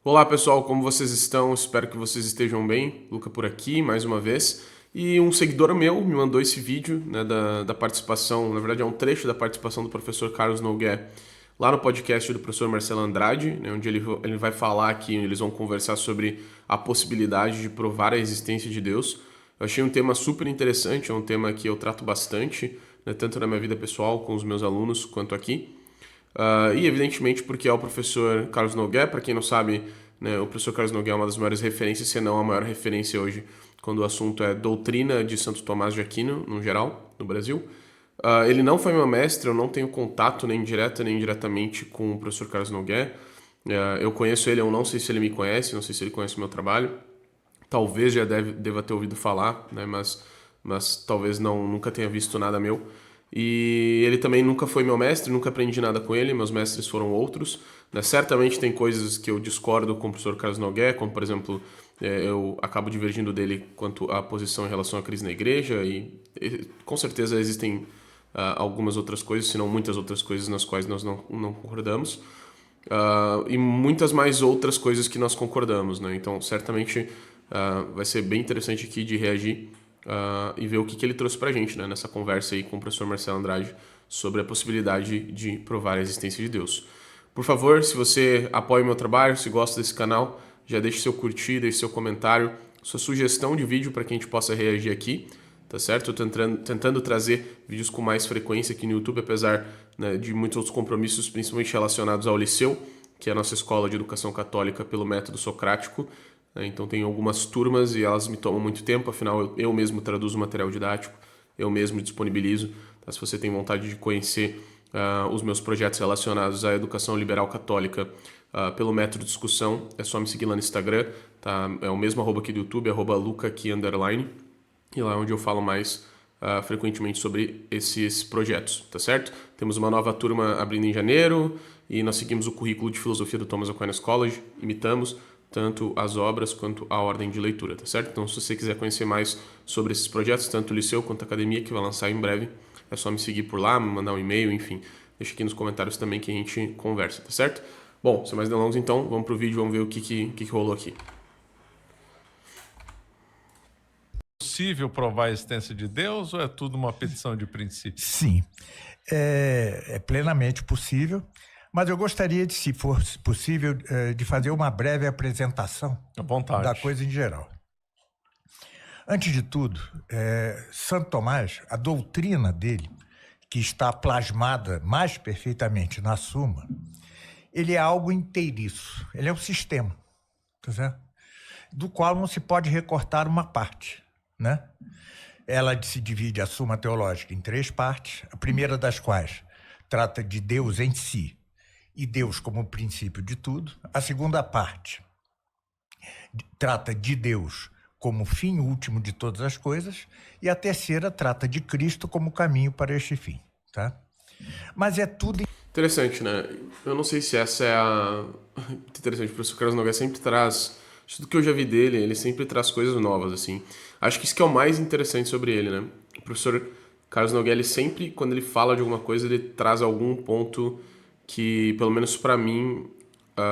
Olá pessoal, como vocês estão? Espero que vocês estejam bem. Luca por aqui, mais uma vez. E um seguidor meu me mandou esse vídeo, né, da participação, na verdade é um trecho da participação do professor Carlos Nogué lá no podcast do professor Marcelo Andrade, né, onde ele vai falar aqui, eles vão conversar sobre a possibilidade de provar a existência de Deus. Eu achei um tema super interessante, é um tema que eu trato bastante, né, tanto na minha vida pessoal com os meus alunos quanto aqui. E evidentemente porque é o professor Carlos Nogué, para quem não sabe, né, o professor Carlos Nogué é uma das maiores referências, se não a maior referência hoje, quando o assunto é doutrina de Santo Tomás de Aquino, no geral, no Brasil. Ele não foi meu mestre, eu não tenho contato nem direta nem indiretamente com o professor Carlos Nogué. Eu conheço ele, eu não sei se ele me conhece, não sei se ele conhece o meu trabalho. Talvez já deva ter ouvido falar, né, mas talvez nunca tenha visto nada meu. E ele também nunca foi meu mestre, nunca aprendi nada com ele, meus mestres foram outros. Né? Certamente tem coisas que eu discordo com o professor Carlos Nogué, como por exemplo, eu acabo divergindo dele quanto à posição em relação à crise na igreja, e com certeza existem algumas outras coisas, se não muitas outras coisas nas quais nós não concordamos. E muitas mais outras coisas que nós concordamos, né? Então, certamente vai ser bem interessante aqui de reagir e ver o que ele trouxe pra gente, né? Nessa conversa aí com o professor Marcelo Andrade sobre a possibilidade de provar a existência de Deus. Por favor, se você apoia o meu trabalho, se gosta desse canal, já deixe seu curtir, deixe seu comentário, sua sugestão de vídeo para que a gente possa reagir aqui, tá certo? Eu tô tentando trazer vídeos com mais frequência aqui no YouTube, apesar, né, de muitos outros compromissos, principalmente relacionados ao Liceu, que é a nossa escola de educação católica pelo método socrático. Né? Então tem algumas turmas e elas me tomam muito tempo, afinal eu mesmo traduzo material didático, eu mesmo disponibilizo. Tá? Se você tem vontade de conhecer os meus projetos relacionados à educação liberal católica pelo método discussão, é só me seguir lá no Instagram, tá? É o mesmo arroba aqui do YouTube, @luca_aqui_. E lá é onde eu falo mais frequentemente sobre esses projetos, tá certo? Temos uma nova turma abrindo em janeiro e nós seguimos o currículo de filosofia do Thomas Aquinas College, imitamos tanto as obras quanto a ordem de leitura, tá certo? Então, se você quiser conhecer mais sobre esses projetos, tanto o Liceu quanto a Academia, que vai lançar em breve, é só me seguir por lá, me mandar um e-mail, enfim. Deixa aqui nos comentários também que a gente conversa, tá certo? Bom, sem mais delongas então, vamos pro vídeo, vamos ver o que rolou aqui. Possível provar a existência de Deus ou é tudo uma petição de princípio? Sim, é plenamente possível, mas eu gostaria de, se for possível, de fazer uma breve apresentação À vontade. da coisa em geral. Antes de tudo, Santo Tomás, a doutrina dele, que está plasmada mais perfeitamente na Suma, ele é algo inteiriço, ele é um sistema, tá certo? Do qual não se pode recortar uma parte, né? Ela se divide, a Suma Teológica, em 3 partes, a primeira das quais trata de Deus em si e Deus como princípio de tudo. A segunda parte trata de Deus como fim último de todas as coisas, e a terceira trata de Cristo como caminho para este fim, tá? Mas é tudo... Interessante, né? Eu não sei se essa é a... Muito interessante, o professor Carlos Nogueira sempre traz... Tudo que eu já vi dele, ele sempre traz coisas novas, assim. Acho que isso que é o mais interessante sobre ele, né? O professor Carlos Nogueira, ele sempre, quando ele fala de alguma coisa, ele traz algum ponto que, pelo menos pra mim,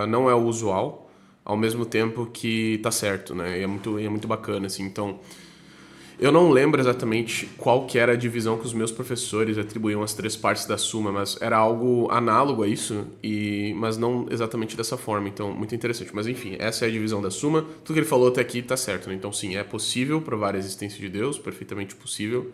não é o usual, ao mesmo tempo que tá certo, né? E é muito bacana, assim. Então, eu não lembro exatamente qual que era a divisão que os meus professores atribuíam às 3 partes da Suma, mas era algo análogo a isso, mas não exatamente dessa forma, então muito interessante. Mas enfim, essa é a divisão da Suma. Tudo que ele falou até aqui tá certo, né? Então sim, é possível provar a existência de Deus, perfeitamente possível,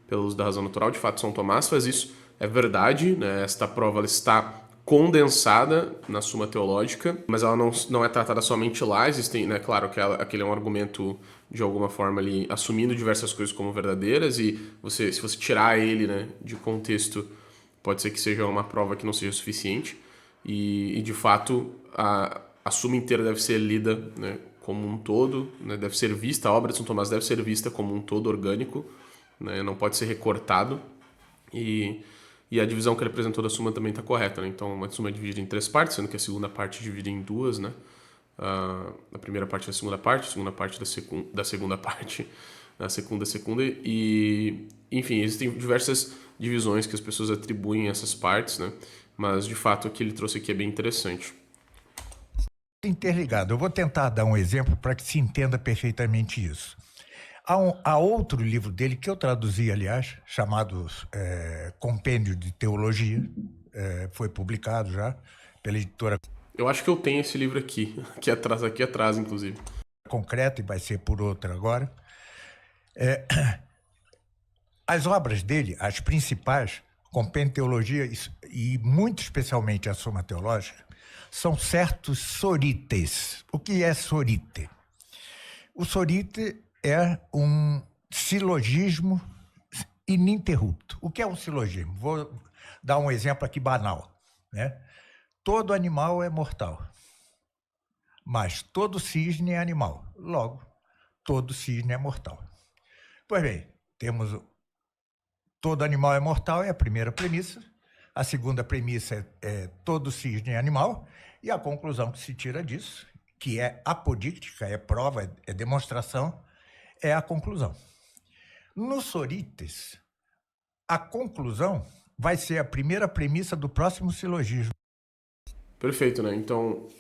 pelo uso da razão natural. De fato, São Tomás faz isso, é verdade, né? Esta prova ela está condensada na Suma Teológica, mas ela não é tratada somente lá. Existem, né, claro que aquele é um argumento de alguma forma ali assumindo diversas coisas como verdadeiras, e se você tirar ele, né, de contexto, pode ser que seja uma prova que não seja suficiente, e de fato a Suma inteira deve ser lida, né, como um todo, né, deve ser vista, a obra de São Tomás deve ser vista como um todo orgânico, né, não pode ser recortado, e a divisão que ele apresentou da Suma também está correta, né? Então, a Suma é dividida em 3 partes, sendo que a segunda parte é dividida em 2, né? A primeira parte da segunda parte, a segunda parte da segunda parte, a segunda, e, enfim, existem diversas divisões que as pessoas atribuem a essas partes, né? Mas, de fato, o que ele trouxe aqui é bem interessante. interligado. Eu vou tentar dar um exemplo para que se entenda perfeitamente isso. Há outro livro dele, que eu traduzi, aliás, chamado Compêndio de Teologia, foi publicado já pela editora Eu acho que eu tenho esse livro aqui, aqui atrás, inclusive. Concreta, e vai ser por outra agora. As obras dele, as principais, Compêndio de Teologia e muito especialmente a Suma Teológica, são certos sorites. O que é sorite? O sorite é um silogismo ininterrupto. O que é um silogismo? Vou dar um exemplo aqui banal, né? Todo animal é mortal, mas todo cisne é animal. Logo, todo cisne é mortal. Pois bem, temos todo animal é mortal, é a primeira premissa. A segunda premissa é todo cisne é animal. E a conclusão que se tira disso, que é apodíctica, é prova, é demonstração, é a conclusão. No Sorites, a conclusão vai ser a primeira premissa do próximo silogismo. Perfeito, né? Então,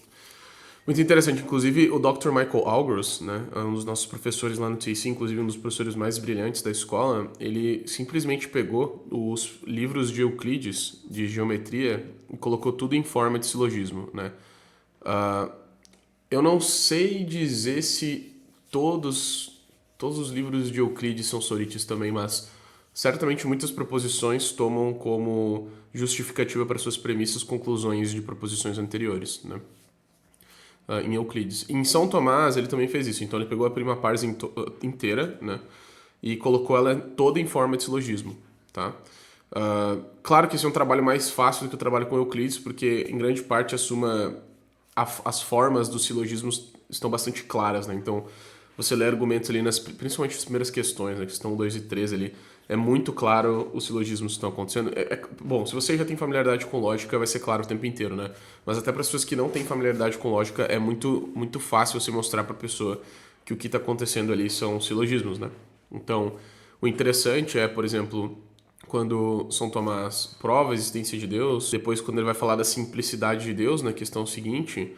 muito interessante. Inclusive, o Dr. Michael Algros, né, um dos nossos professores lá no TC, inclusive um dos professores mais brilhantes da escola, ele simplesmente pegou os livros de Euclides, de geometria, e colocou tudo em forma de silogismo, né? Eu não sei dizer se todos os livros de Euclides são sorites também, mas certamente muitas proposições tomam como justificativa para suas premissas conclusões de proposições anteriores, né? Em Euclides. Em São Tomás, ele também fez isso. Então, ele pegou a prima pars inteira, né? E colocou ela toda em forma de silogismo, tá? Claro que esse é um trabalho mais fácil do que o trabalho com Euclides, porque, em grande parte, as formas dos silogismos estão bastante claras, né? Então, você lê argumentos ali, principalmente as primeiras questões, né? Questão 2 e 3 ali, é muito claro os silogismos que estão acontecendo. Bom, se você já tem familiaridade com lógica, vai ser claro o tempo inteiro, né? Mas até para as pessoas que não têm familiaridade com lógica, é muito fácil você mostrar para a pessoa que o que está acontecendo ali são silogismos, né? Então, o interessante é, por exemplo, quando São Tomás prova a existência de Deus, depois quando ele vai falar da simplicidade de Deus, na questão seguinte,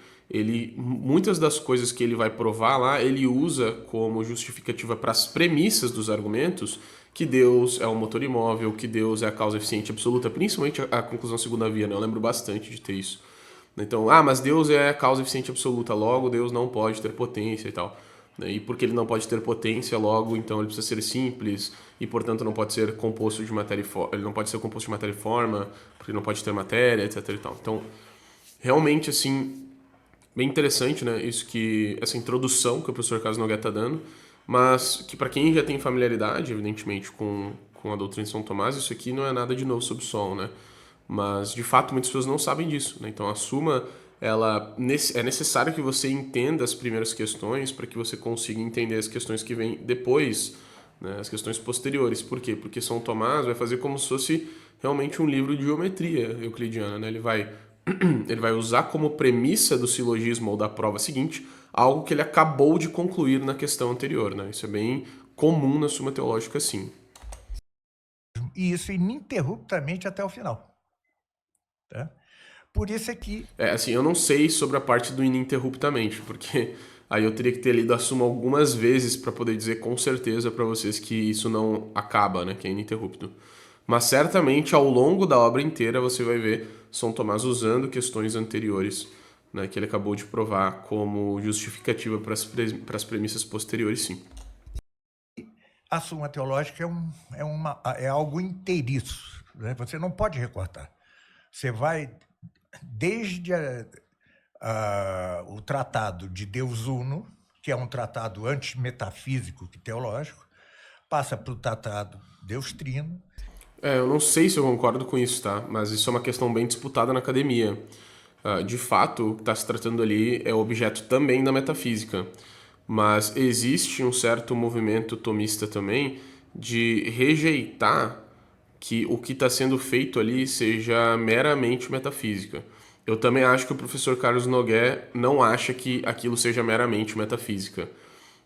muitas das coisas que ele vai provar lá, ele usa como justificativa para as premissas dos argumentos que Deus é um motor imóvel, que Deus é a causa eficiente absoluta, principalmente a conclusão segunda via, né? Eu lembro bastante de ter isso. Então, mas Deus é a causa eficiente absoluta, logo Deus não pode ter potência e tal. E porque ele não pode ter potência, logo, então ele precisa ser simples e, portanto, não pode ser composto de matéria ele não pode ser composto de matéria e forma, porque não pode ter matéria, etc e tal. Então, realmente, assim, bem interessante, né, essa introdução que o professor Carlos Nogueira está dando, mas que para quem já tem familiaridade, evidentemente, com a doutrina de São Tomás, isso aqui não é nada de novo sob o sol, né? Mas, de fato, muitas pessoas não sabem disso, né? Então, a Suma, é necessário que você entenda as primeiras questões para que você consiga entender as questões que vêm depois, né? As questões posteriores. Por quê? Porque São Tomás vai fazer como se fosse realmente um livro de geometria euclidiana, né? Ele vai usar como premissa do silogismo ou da prova seguinte algo que ele acabou de concluir na questão anterior, né? Isso é bem comum na Suma Teológica, sim. E isso ininterruptamente até o final. Tá? Por isso é que... Assim, eu não sei sobre a parte do ininterruptamente, porque aí eu teria que ter lido a Suma algumas vezes para poder dizer com certeza para vocês que isso não acaba, né? Que é ininterrupto. Mas certamente ao longo da obra inteira você vai ver São Tomás usando questões anteriores, né, que ele acabou de provar como justificativa para as premissas posteriores, sim. A Suma Teológica é algo inteiriço, né? Você não pode recortar. Você vai desde o Tratado de Deus Uno, que é um tratado antes metafísico que teológico, passa para o Tratado Deus Trino. Eu não sei se eu concordo com isso, tá? Mas isso é uma questão bem disputada na academia. De fato, o que está se tratando ali é objeto também da metafísica. Mas existe um certo movimento tomista também de rejeitar que o que está sendo feito ali seja meramente metafísica. Eu também acho que o professor Carlos Nogueira não acha que aquilo seja meramente metafísica.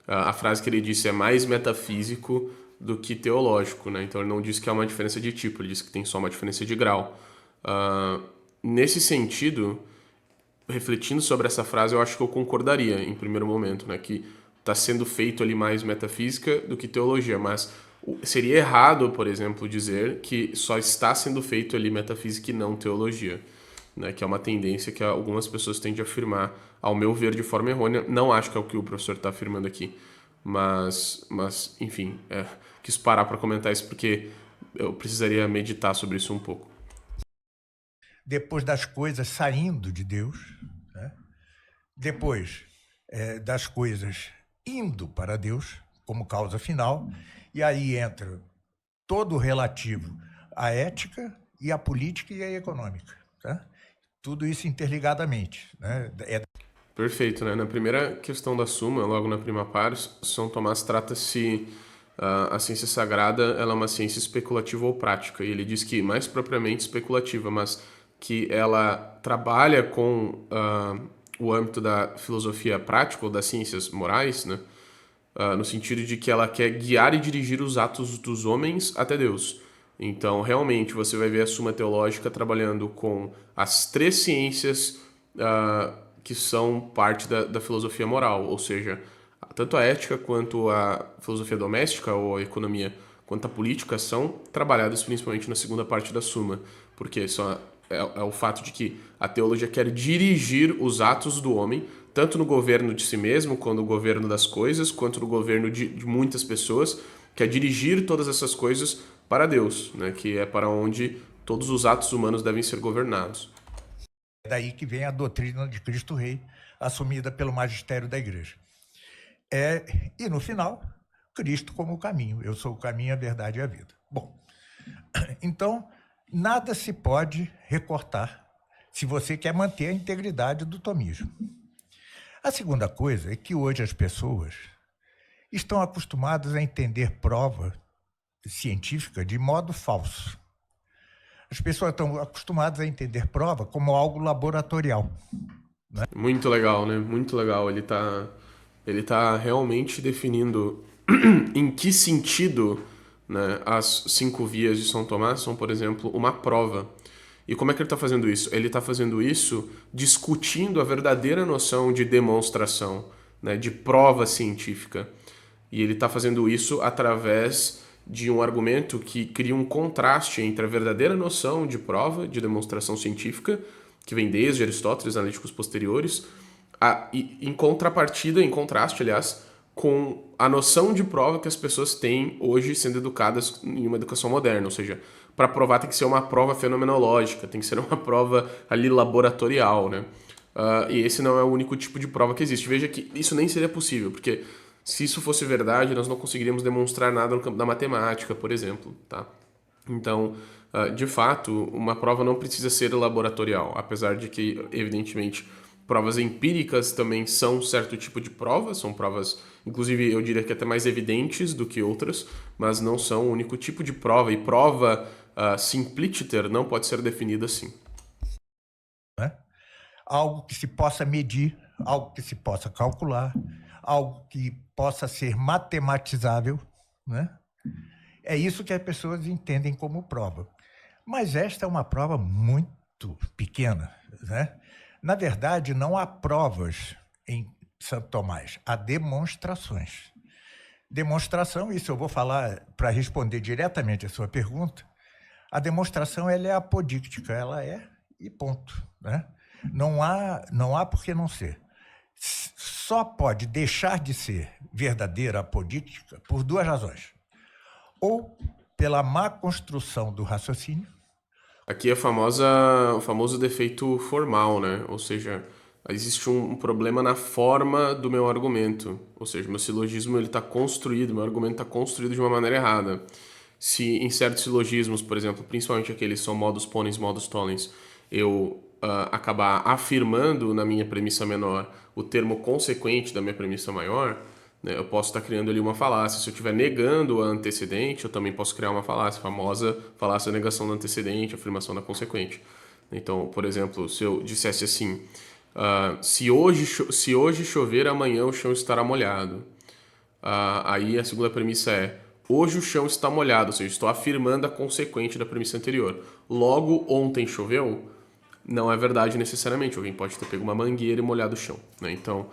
A frase que ele disse é mais metafísico do que teológico, né? Então ele não diz que há uma diferença de tipo, ele diz que tem só uma diferença de grau. Nesse sentido, refletindo sobre essa frase, eu acho que eu concordaria em primeiro momento, né? Que está sendo feito ali mais metafísica do que teologia, mas seria errado, por exemplo, dizer que só está sendo feito ali metafísica e não teologia, né? Que é uma tendência que algumas pessoas tendem a afirmar, ao meu ver, de forma errônea. Não acho que é o que o professor está afirmando aqui, mas enfim, quis parar para comentar isso porque eu precisaria meditar sobre isso um pouco. Depois das coisas saindo de Deus, né? Depois das coisas indo para Deus como causa final, e aí entra todo o relativo à ética e à política e à econômica, tá? Tudo isso interligadamente, né? Perfeito, né? Na primeira questão da Suma, logo na prima parte, São Tomás trata se a ciência sagrada ela é uma ciência especulativa ou prática. E ele diz que mais propriamente especulativa, mas que ela trabalha com o âmbito da filosofia prática ou das ciências morais, né? No sentido de que ela quer guiar e dirigir os atos dos homens até Deus. Então, realmente, você vai ver a Suma Teológica trabalhando com as três ciências que são parte da filosofia moral, ou seja, tanto a ética quanto a filosofia doméstica ou a economia, quanto a política são trabalhadas principalmente na segunda parte da Suma, porque é o fato de que a teologia quer dirigir os atos do homem, tanto no governo de si mesmo, quanto no governo das coisas, quanto no governo de muitas pessoas, quer dirigir todas essas coisas para Deus, né, que é para onde todos os atos humanos devem ser governados. É daí que vem a doutrina de Cristo Rei, assumida pelo magistério da Igreja. E no final, Cristo como o caminho. Eu sou o caminho, a verdade e a vida. Bom, então, nada se pode recortar se você quer manter a integridade do tomismo. A segunda coisa é que hoje as pessoas estão acostumadas a entender prova científica de modo falso. As pessoas estão acostumadas a entender prova como algo laboratorial. Né? Muito legal, né? Muito legal. Ele tá realmente definindo em que sentido, né, as 5 vias de São Tomás são, por exemplo, uma prova. E como é que ele está fazendo isso? Ele está fazendo isso discutindo a verdadeira noção de demonstração, né, de prova científica. E ele está fazendo isso através de um argumento que cria um contraste entre a verdadeira noção de prova, de demonstração científica, que vem desde Aristóteles, analíticos posteriores, e em contrapartida, em contraste, aliás, com a noção de prova que as pessoas têm hoje sendo educadas em uma educação moderna. Ou seja, para provar tem que ser uma prova fenomenológica, tem que ser uma prova ali laboratorial, né? E esse não é o único tipo de prova que existe. Veja que isso nem seria possível, porque se isso fosse verdade, nós não conseguiríamos demonstrar nada no campo da matemática, por exemplo, tá? Então, de fato, uma prova não precisa ser laboratorial, apesar de que, evidentemente, provas empíricas também são um certo tipo de prova, são provas, inclusive, eu diria que até mais evidentes do que outras, mas não são o único tipo de prova, e prova simpliciter não pode ser definida assim. Algo que se possa medir, algo que se possa calcular, algo que possa ser matematizável, né? É isso que as pessoas entendem como prova. Mas esta é uma prova muito pequena, né? Na verdade, não há provas em Santo Tomás, há demonstrações. Demonstração, isso eu vou falar para responder diretamente a sua pergunta, a demonstração ela é apodíctica, ela é e ponto, né? Não há por que não ser. Só pode deixar de ser verdadeira apodíctica por 2 razões. Ou pela má construção do raciocínio. Aqui é o famoso defeito formal, né? Ou seja, existe um problema na forma do meu argumento. Ou seja, meu silogismo ele está construído, meu argumento está construído de uma maneira errada. Se em certos silogismos, por exemplo, principalmente aqueles são modus ponens, modus tollens, eu acabar afirmando na minha premissa menor o termo consequente da minha premissa maior, né, eu posso estar criando ali uma falácia. Se eu estiver negando a antecedente, eu também posso criar uma falácia, a famosa falácia da negação do antecedente, afirmação da consequente. Então, por exemplo, se eu dissesse assim, se hoje chover, amanhã o chão estará molhado. Aí a segunda premissa é, hoje o chão está molhado, ou seja, estou afirmando a consequente da premissa anterior. Logo, ontem choveu? não é verdade necessariamente. Alguém pode ter pego uma mangueira e molhado o chão, né? Então,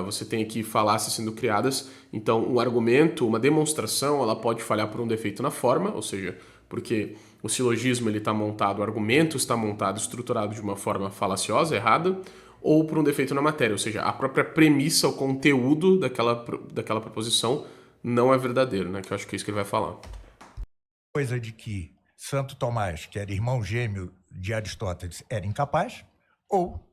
você tem aqui falácias sendo criadas. Então, um argumento, uma demonstração, ela pode falhar por um defeito na forma, ou seja, porque o silogismo ele está montado, o argumento está montado, estruturado de uma forma falaciosa, errada, ou por um defeito na matéria, ou seja, a própria premissa, o conteúdo daquela proposição não é verdadeiro, né? Que eu acho que é isso que ele vai falar. Coisa de que Santo Tomás, que era irmão gêmeo de Aristóteles, era incapaz, ou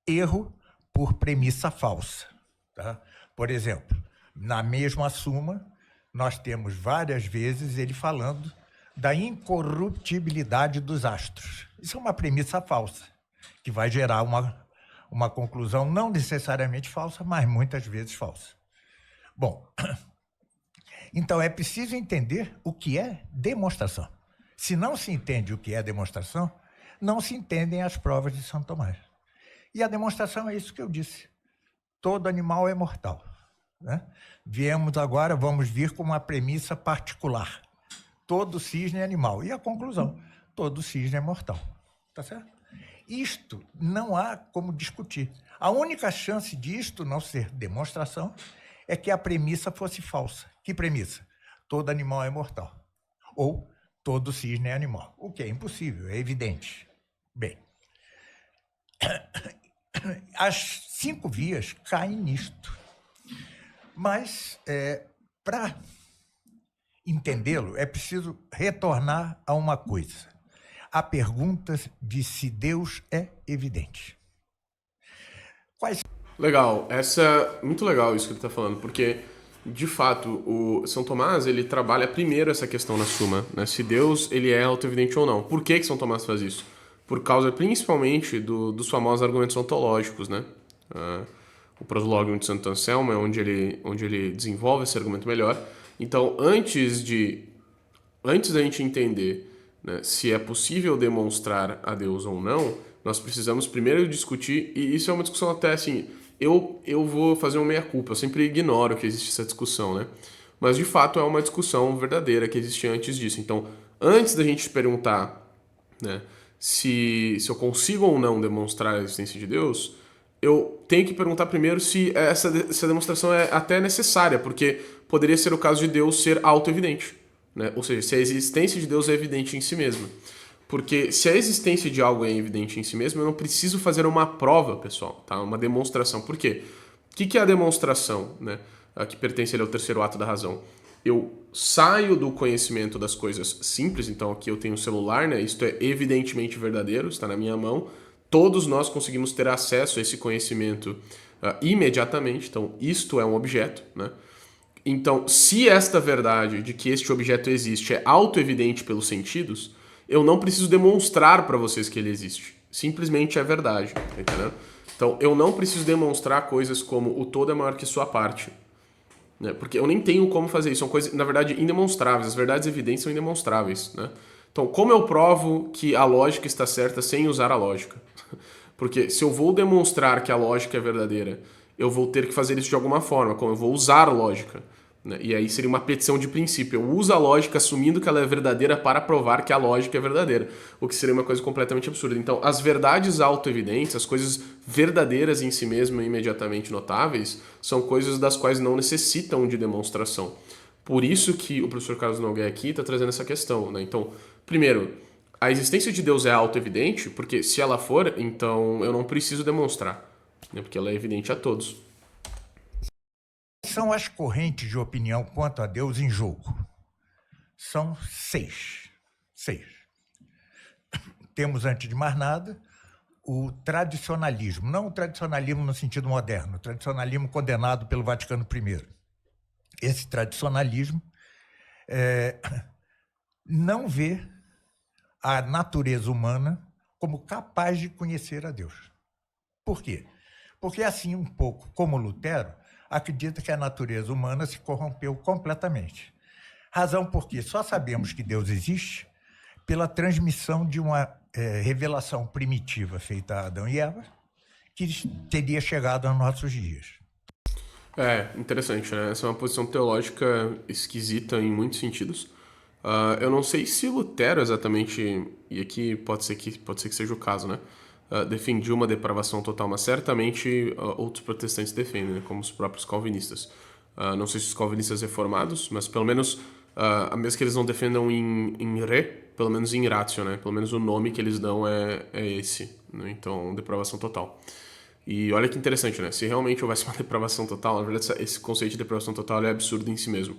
erro por premissa falsa. Tá? Por exemplo, na mesma Suma, nós temos várias vezes ele falando da incorruptibilidade dos astros. Isso é uma premissa falsa, que vai gerar uma conclusão não necessariamente falsa, mas muitas vezes falsa. Bom, então é preciso entender o que é demonstração. Se não se entende o que é demonstração, não se entendem as provas de São Tomás. E a demonstração é isso que eu disse. Todo animal é mortal. Né? Viemos agora, vamos vir com uma premissa particular. Todo cisne é animal. E a conclusão, todo cisne é mortal. Tá certo? Isto não há como discutir. A única chance disto não ser demonstração é que a premissa fosse falsa. Que premissa? Todo animal é mortal. Ou todo cisne é animal. O que é impossível, é evidente. Bem, as 5 vias caem nisto. Mas, para entendê-lo, é preciso retornar a uma coisa. A pergunta de se Deus é evidente. Legal, muito legal isso que ele está falando, porque, de fato, o São Tomás, ele trabalha primeiro essa questão na Suma, né? Se Deus, ele é autoevidente ou não. Por que São Tomás faz isso? Por causa, principalmente, dos famosos argumentos ontológicos, né? O Proslogium de Santo Anselmo é onde ele desenvolve esse argumento melhor. Então, antes da gente entender, né, se é possível demonstrar a Deus ou não, nós precisamos primeiro discutir, e isso é uma discussão até assim, eu vou fazer uma meia-culpa, eu sempre ignoro que existe essa discussão, né? Mas de fato é uma discussão verdadeira que existe antes disso. Então, antes da gente perguntar, né, se eu consigo ou não demonstrar a existência de Deus, eu tenho que perguntar primeiro se essa demonstração é até necessária, porque poderia ser o caso de Deus ser autoevidente, né? Ou seja, se a existência de Deus é evidente em si mesma. Porque se a existência de algo é evidente em si mesmo, eu não preciso fazer uma prova, pessoal, tá? Uma demonstração. Por quê? O que é a demonstração, né? A que pertence ali ao terceiro ato da razão. Eu saio do conhecimento das coisas simples, então aqui eu tenho o celular, né? Isto é evidentemente verdadeiro, está na minha mão. Todos nós conseguimos ter acesso a esse conhecimento imediatamente, então isto é um objeto, né? Então, se esta verdade de que este objeto existe é autoevidente pelos sentidos, eu não preciso demonstrar para vocês que ele existe. Simplesmente é verdade, tá entendendo? Então, eu não preciso demonstrar coisas como o todo é maior que sua parte, né? Porque eu nem tenho como fazer isso. São coisas, na verdade, indemonstráveis. As verdades evidentes são indemonstráveis, né? Então, como eu provo que a lógica está certa sem usar a lógica? Porque se eu vou demonstrar que a lógica é verdadeira, eu vou ter que fazer isso de alguma forma, como eu vou usar a lógica, né? E aí seria uma petição de princípio. Eu uso a lógica assumindo que ela é verdadeira para provar que a lógica é verdadeira, o que seria uma coisa completamente absurda. Então, as verdades autoevidentes, as coisas verdadeiras em si mesmas e imediatamente notáveis, são coisas das quais não necessitam de demonstração. Por isso que o professor Carlos Nogueira aqui está trazendo essa questão, né? Então, primeiro, a existência de Deus é autoevidente, porque se ela for, então eu não preciso demonstrar, né? Porque ela é evidente a todos. São as correntes de opinião quanto a Deus em jogo. São 6. Temos, antes de mais nada, o tradicionalismo. Não o tradicionalismo no sentido moderno, o tradicionalismo condenado pelo Vaticano I. Esse tradicionalismo não vê a natureza humana como capaz de conhecer a Deus. Por quê? Porque, assim, um pouco como Lutero, acredita que a natureza humana se corrompeu completamente. Razão porque só sabemos que Deus existe pela transmissão de uma revelação primitiva feita a Adão e Eva, que teria chegado aos nossos dias. Interessante, né? Essa é uma posição teológica esquisita em muitos sentidos. Eu não sei se Lutero exatamente, e aqui pode ser que seja o caso, né? Defendia uma depravação total, mas certamente outros protestantes defendem, né? Como os próprios calvinistas. Não sei se os calvinistas reformados, mas pelo menos, mesmo que eles não defendam em re, pelo menos em ratio, né? Pelo menos o nome que eles dão é esse, né? Então, depravação total. E olha que interessante, né? Se realmente houvesse uma depravação total, na verdade esse conceito de depravação total é absurdo em si mesmo.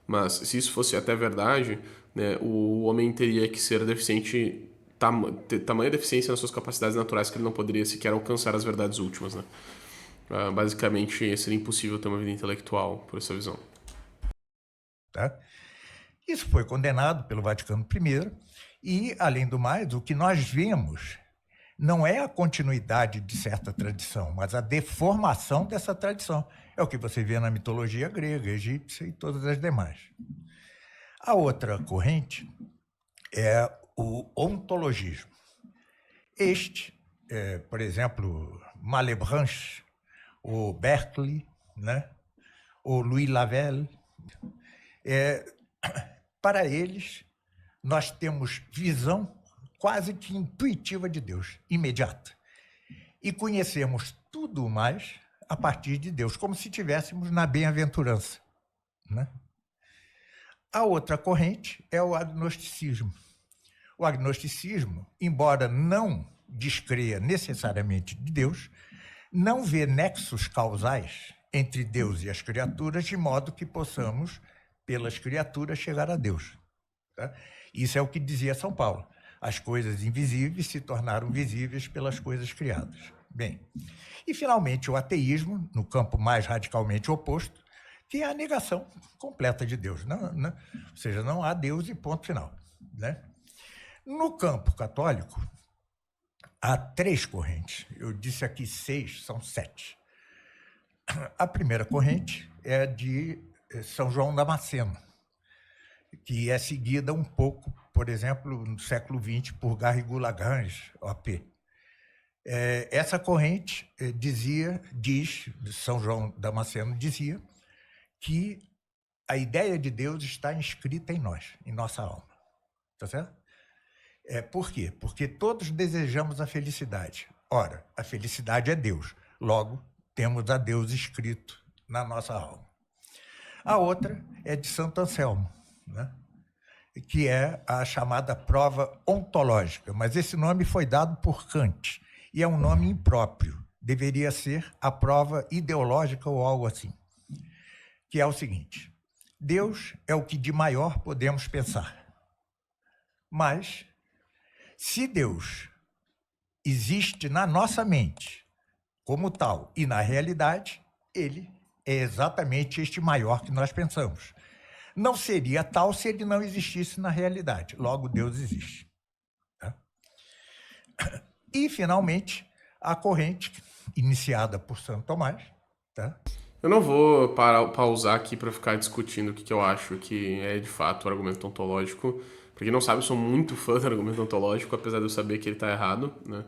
Mas se isso fosse até verdade, né, o homem teria que ser deficiente, ter tamanha deficiência nas suas capacidades naturais que ele não poderia sequer alcançar as verdades últimas, né? Basicamente, seria impossível ter uma vida intelectual por essa visão. Tá? Isso foi condenado pelo Vaticano I e, além do mais, o que nós vemos não é a continuidade de certa tradição, mas a deformação dessa tradição. É o que você vê na mitologia grega, egípcia e todas as demais. A outra corrente é o ontologismo. Este, por exemplo, Malebranche, o Berkeley, né? O Louis Lavelle, para eles, nós temos visão quase que intuitiva de Deus, imediata. E conhecemos tudo mais a partir de Deus, como se estivéssemos na bem-aventurança, né? A outra corrente é o agnosticismo. O agnosticismo, embora não descreia necessariamente de Deus, não vê nexos causais entre Deus e as criaturas, de modo que possamos, pelas criaturas, chegar a Deus. Tá? Isso é o que dizia São Paulo. As coisas invisíveis se tornaram visíveis pelas coisas criadas. Bem, e finalmente o ateísmo, no campo mais radicalmente oposto, que é a negação completa de Deus. Ou seja, não há Deus e ponto final, né? No campo católico, há 3 correntes. Eu disse aqui 6, são 7. A primeira corrente é de São João Damasceno, que é seguida um pouco, por exemplo, no século XX, por Garrigou-Lagrange, OP. Essa corrente São João Damasceno dizia que a ideia de Deus está inscrita em nós, em nossa alma. Tá certo? Por quê? Porque todos desejamos a felicidade. Ora, a felicidade é Deus. Logo, temos a Deus escrito na nossa alma. A outra é de Santo Anselmo, né? Que é a chamada prova ontológica. Mas esse nome foi dado por Kant e é um nome impróprio. Deveria ser a prova ideológica ou algo assim. Que é o seguinte: Deus é o que de maior podemos pensar. Mas, se Deus existe na nossa mente como tal e na realidade, ele é exatamente este maior que nós pensamos. Não seria tal se ele não existisse na realidade. Logo, Deus existe. Tá? E, finalmente, a corrente iniciada por Santo Tomás. Tá? Eu não vou pausar aqui para ficar discutindo o que eu acho que é de fato o argumento ontológico. Pra quem não sabe, eu sou muito fã do argumento ontológico, apesar de eu saber que ele está errado, né?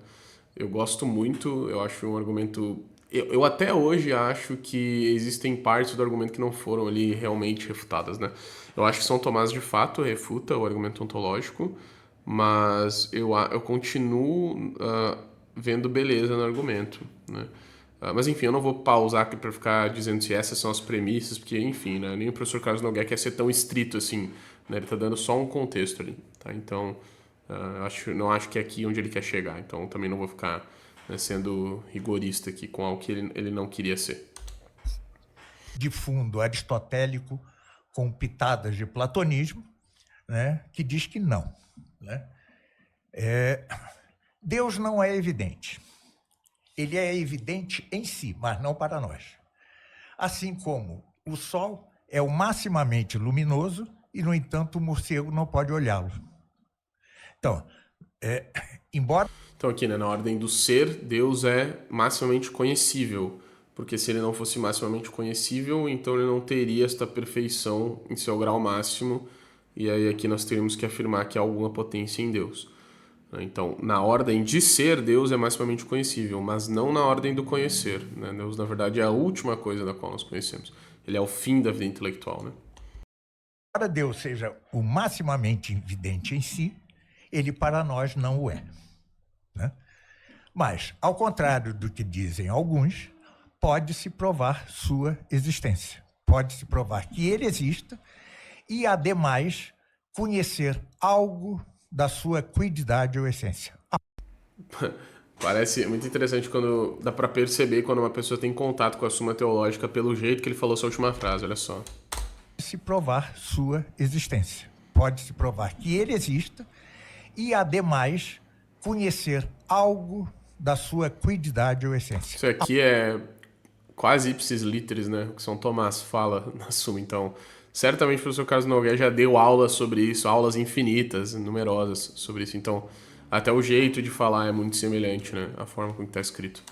Eu gosto muito, eu acho um argumento... Eu até hoje acho que existem partes do argumento que não foram ali realmente refutadas, né? Eu acho que São Tomás de fato refuta o argumento ontológico, mas eu continuo vendo beleza no argumento, né? Mas enfim, eu não vou pausar aqui para ficar dizendo se essas são as premissas, porque enfim, né? Nem o professor Carlos Nogueira quer ser tão estrito assim, né? Ele está dando só um contexto ali, tá? Então, não acho que é aqui onde ele quer chegar, então também não vou ficar, né, sendo rigorista aqui com algo que ele não queria ser. De fundo aristotélico, com pitadas de platonismo, né, que diz que não. Né? Deus não é evidente. Ele é evidente em si, mas não para nós. Assim como o Sol é o maximamente luminoso e, no entanto, o morcego não pode olhá-lo. Então, embora... Então aqui, né, na ordem do ser, Deus é maximamente conhecível, porque se ele não fosse maximamente conhecível, então ele não teria esta perfeição em seu grau máximo, e aí aqui nós teríamos que afirmar que há alguma potência em Deus. Então, na ordem de ser, Deus é maximamente conhecível, mas não na ordem do conhecer, né? Deus, na verdade, é a última coisa da qual nós conhecemos. Ele é o fim da vida intelectual, né? Para Deus seja o maximamente evidente em si, ele para nós não o é, né? Mas, ao contrário do que dizem alguns, pode-se provar sua existência. Pode-se provar que ele exista e, ademais, conhecer algo da sua quididade ou essência. Parece muito interessante quando dá pra perceber quando uma pessoa tem contato com a Suma Teológica pelo jeito que ele falou essa última frase, olha só. Se provar sua existência. Pode-se provar que ele exista e, ademais, conhecer algo da sua quididade ou essência. Isso aqui é quase ipsis literis, né? O que São Tomás fala na Suma. Então, certamente o professor Carlos Nogueira já deu aulas sobre isso, aulas infinitas, numerosas sobre isso. Então, até o jeito de falar é muito semelhante, né? A forma como está escrito.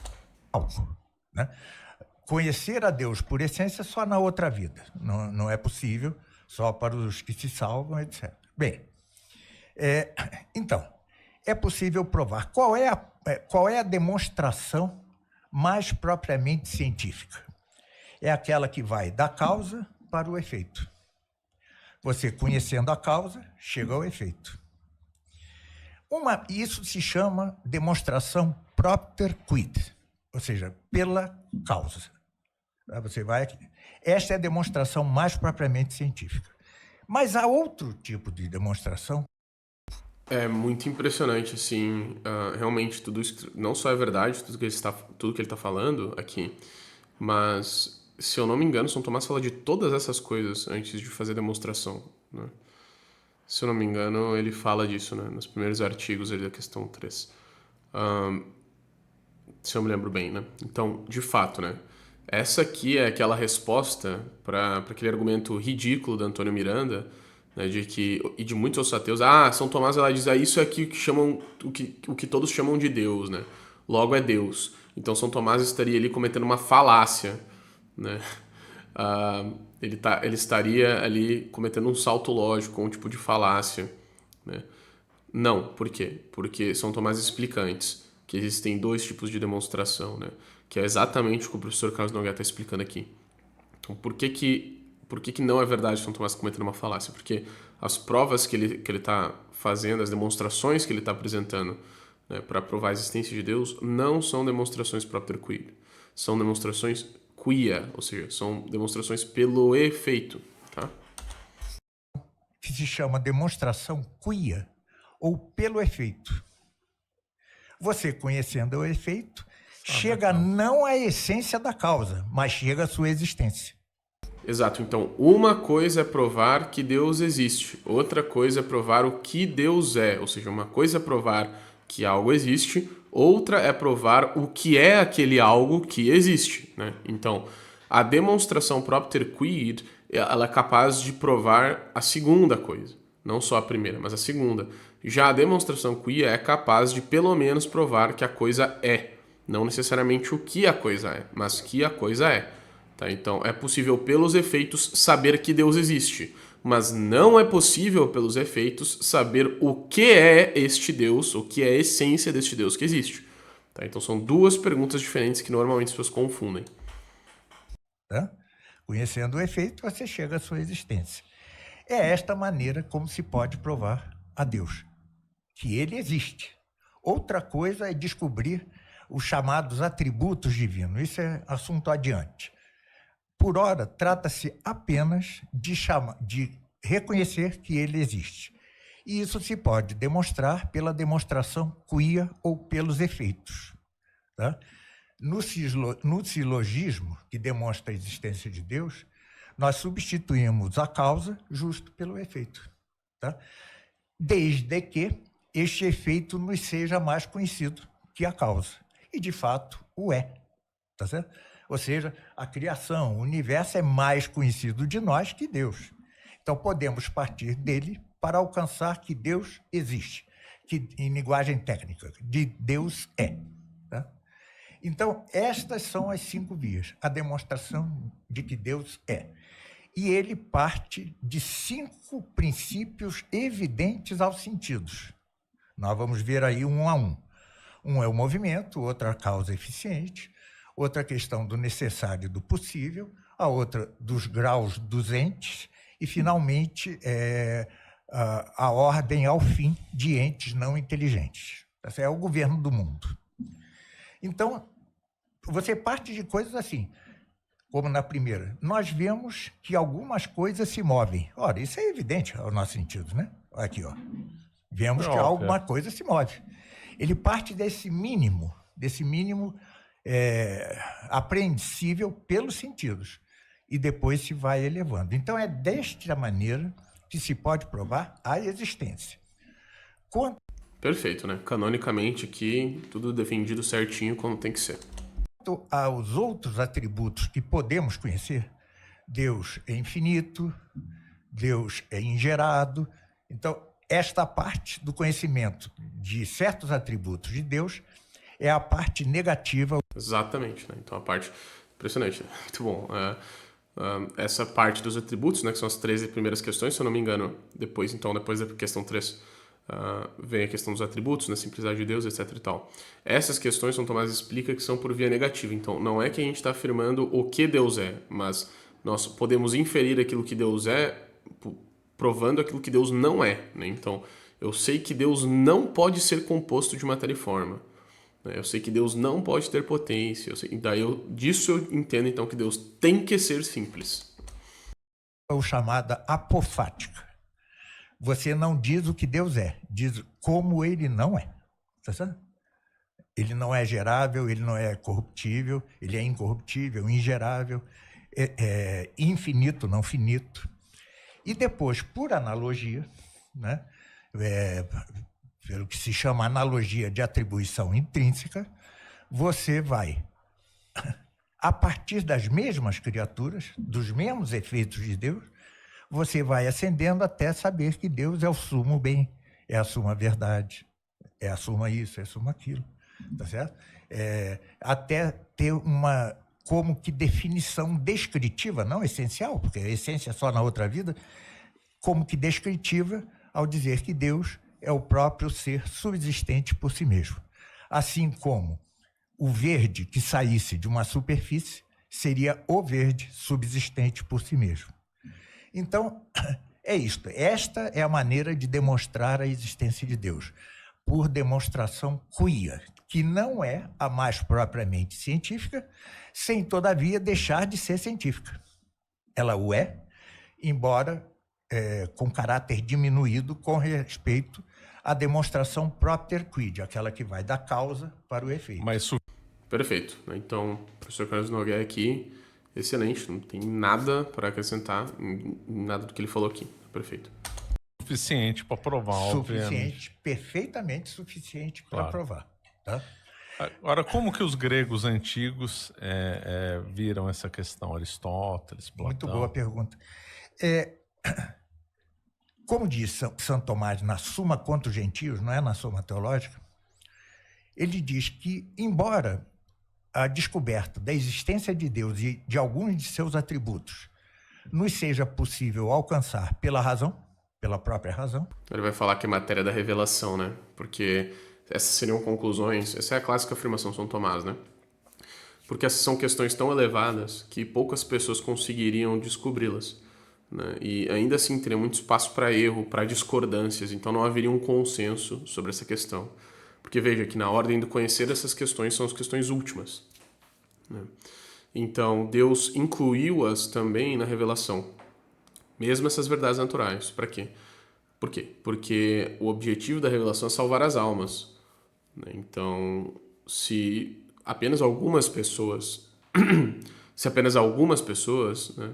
Algo, né? Conhecer a Deus por essência só na outra vida. Não é possível só para os que se salvam, etc. Bem, então, é possível provar. Qual é a demonstração mais propriamente científica? É aquela que vai da causa para o efeito. Você, conhecendo a causa, chega ao efeito. Isso se chama demonstração propter quid, ou seja, pela causa. Você vai aqui. Esta é a demonstração mais propriamente científica. Mas há outro tipo de demonstração. É muito impressionante, assim, realmente tudo isso, não só é verdade, tudo que ele está falando aqui, mas, se eu não me engano, São Tomás fala de todas essas coisas antes de fazer a demonstração, né? Se eu não me engano, ele fala disso, né, nos primeiros artigos ali da questão 3. Se eu me lembro bem, né? Então, de fato, né, essa aqui é aquela resposta para aquele argumento ridículo da Antônio Miranda, né, e de muitos outros ateus. São Tomás ela diz, isso é aqui que chamam, o que todos chamam de Deus, né? Logo é Deus. Então São Tomás estaria ali cometendo uma falácia, né? Ele estaria ali cometendo um salto lógico, um tipo de falácia, né? Não, por quê? Porque São Tomás explica antes que existem dois tipos de demonstração, né? Que é exatamente o que o professor Carlos Nogueira está explicando aqui. Então, por que não é verdade São Tomás cometendo uma falácia? Porque as provas que ele está fazendo, as demonstrações que ele está apresentando, né, para provar a existência de Deus, não são demonstrações propter quid. São demonstrações quia, ou seja, são demonstrações pelo efeito. Tá? Que se chama demonstração quia, ou pelo efeito. Você, conhecendo o efeito, chega não à essência da causa, mas chega à sua existência. Exato. Então, uma coisa é provar que Deus existe, outra coisa é provar o que Deus é. Ou seja, uma coisa é provar que algo existe, outra é provar o que é aquele algo que existe, né? Então, a demonstração propter quid, ela é capaz de provar a segunda coisa. Não só a primeira, mas a segunda. Já a demonstração quia é capaz de, pelo menos, provar que a coisa é. Não necessariamente o que a coisa é, mas que a coisa é. Tá? Então, é possível, pelos efeitos, saber que Deus existe. Mas não é possível, pelos efeitos, saber o que é este Deus, o que é a essência deste Deus que existe. Tá? Então, são duas perguntas diferentes que normalmente as pessoas confundem. Tá? Conhecendo o efeito, você chega à sua existência. É esta maneira como se pode provar a Deus, que ele existe. Outra coisa é descobrir os chamados atributos divinos. Isso é assunto adiante. Por ora, trata-se apenas de reconhecer que ele existe. E isso se pode demonstrar pela demonstração quia ou pelos efeitos. Tá? No silogismo, que demonstra a existência de Deus, nós substituímos a causa justo pelo efeito. Tá? Desde que este efeito nos seja mais conhecido que a causa. E, de fato, o é. Tá certo? Ou seja, a criação, o universo é mais conhecido de nós que Deus. Então, podemos partir dele para alcançar que Deus existe, que, em linguagem técnica, de Deus é. Tá? Então, estas são as 5 vias, a demonstração de que Deus é. E ele parte de 5 princípios evidentes aos sentidos. Nós vamos ver aí um a um. Um é o movimento, outra a causa eficiente, outra questão do necessário e do possível, a outra dos graus dos entes e, finalmente, a ordem ao fim de entes não inteligentes. Esse é o governo do mundo. Então, você parte de coisas assim, como na primeira. Nós vemos que algumas coisas se movem. Ora, isso é evidente aos nossos sentidos, né? Aqui, ó. Vemos que alguma coisa se move. Ele parte desse mínimo apreensível pelos sentidos, e depois se vai elevando. Então, é desta maneira que se pode provar a existência. Perfeito, né? Canonicamente aqui, tudo defendido certinho como tem que ser. Quanto aos outros atributos que podemos conhecer, Deus é infinito, Deus é ingerado. Então, esta parte do conhecimento de certos atributos de Deus é a parte negativa. Exatamente, né? Então, a parte... Impressionante, né? Muito bom. Essa parte dos atributos, né, que são as 13 primeiras questões, se eu não me engano, depois da questão 3, vem a questão dos atributos, né, simplicidade de Deus, etc e tal. Essas questões, São Tomás explica que são por via negativa. Então, não é que a gente está afirmando o que Deus é, mas nós podemos inferir aquilo que Deus é provando aquilo que Deus não é, né? Então, eu sei que Deus não pode ser composto de matéria e forma. Eu sei que Deus não pode ter potência. Disso eu entendo, então, que Deus tem que ser simples. Ou chamada apofática. Você não diz o que Deus é, diz como ele não é. Tá certo? Ele não é gerável, ele não é corruptível, ele é incorruptível, ingerável, infinito, não finito. E depois, por analogia, né, pelo que se chama analogia de atribuição intrínseca, você vai, a partir das mesmas criaturas, dos mesmos efeitos de Deus, você vai ascendendo até saber que Deus é o sumo bem, é a suma verdade, é a suma isso, é a suma aquilo, tá certo? Até ter uma, como que definição descritiva, não essencial, porque a essência é só na outra vida, como que descritiva ao dizer que Deus é o próprio ser subsistente por si mesmo. Assim como o verde que saísse de uma superfície seria o verde subsistente por si mesmo. Então, é isto. Esta é a maneira de demonstrar a existência de Deus, por demonstração quia, que não é a mais propriamente científica, sem, todavia, deixar de ser científica. Ela o é, embora com caráter diminuído com respeito à demonstração propter quid, aquela que vai da causa para o efeito. Perfeito. Então, o professor Carlos Nogueira aqui, excelente, não tem nada para acrescentar, nada do que ele falou aqui. Perfeito. Suficiente para provar, obviamente. Perfeitamente suficiente para provar. Tá? Agora, como que os gregos antigos viram essa questão? Aristóteles, Platão? Muito boa pergunta. Como diz Santo Tomás na Suma contra os Gentios, não é na Suma Teológica, ele diz que, embora a descoberta da existência de Deus e de alguns de seus atributos nos seja possível alcançar pela razão, pela própria razão. Ele vai falar que é matéria da revelação, né? Porque essas seriam conclusões, essa é a clássica afirmação de São Tomás, né? Porque essas são questões tão elevadas que poucas pessoas conseguiriam descobri-las, né? E ainda assim teria muito espaço para erro, para discordâncias, então não haveria um consenso sobre essa questão. Porque veja que na ordem do conhecer essas questões são as questões últimas, né? Então Deus incluiu-as também na revelação, mesmo essas verdades naturais. Para quê? Por quê? Porque o objetivo da revelação é salvar as almas, né? Então, se apenas algumas pessoas, né,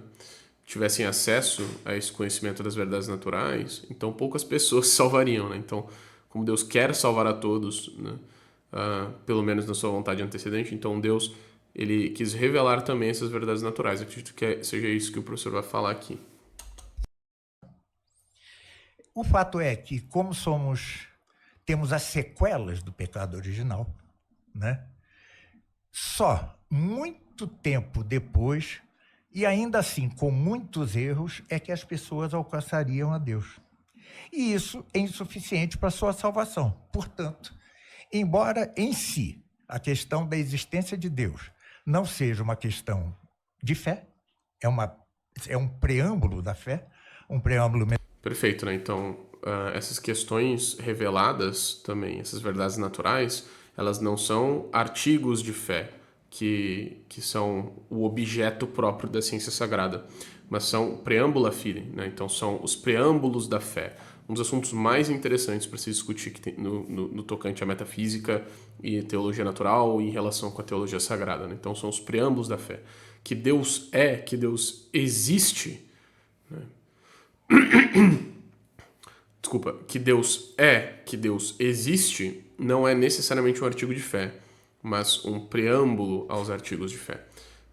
tivessem acesso a esse conhecimento das verdades naturais, então poucas pessoas se salvariam, né? Então, como Deus quer salvar a todos, né, pelo menos na sua vontade antecedente, então Deus ele quis revelar também essas verdades naturais. Eu acredito que seja isso que o professor vai falar aqui. O fato é que, como temos as sequelas do pecado original, né? Só muito tempo depois, e ainda assim com muitos erros, é que as pessoas alcançariam a Deus. E isso é insuficiente para a sua salvação. Portanto, embora em si a questão da existência de Deus não seja uma questão de fé, é um preâmbulo da fé, um preâmbulo. Perfeito, né? Então, essas questões reveladas também, essas verdades naturais, elas não são artigos de fé, que são o objeto próprio da ciência sagrada, mas são preâmbula fide, né? Então, são os preâmbulos da fé. Um dos assuntos mais interessantes para se discutir que tem no tocante à metafísica e teologia natural em relação com a teologia sagrada, né? Então, são os preâmbulos da fé. Que Deus é, que Deus existe, né? Desculpa, que Deus é, que Deus existe, não é necessariamente um artigo de fé, mas um preâmbulo aos artigos de fé.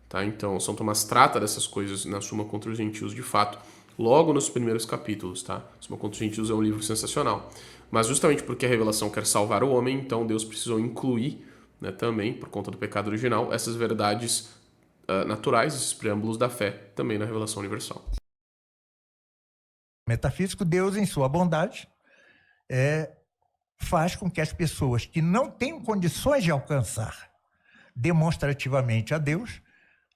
Tá? Então, São Tomás trata dessas coisas na Suma contra os Gentios de fato, logo nos primeiros capítulos. Tá? Suma contra os Gentios é um livro sensacional. Mas justamente porque a revelação quer salvar o homem, então Deus precisou incluir, né, também, por conta do pecado original, essas verdades naturais, esses preâmbulos da fé, também na revelação universal. Metafísico, Deus, em sua bondade, faz com que as pessoas que não têm condições de alcançar demonstrativamente a Deus,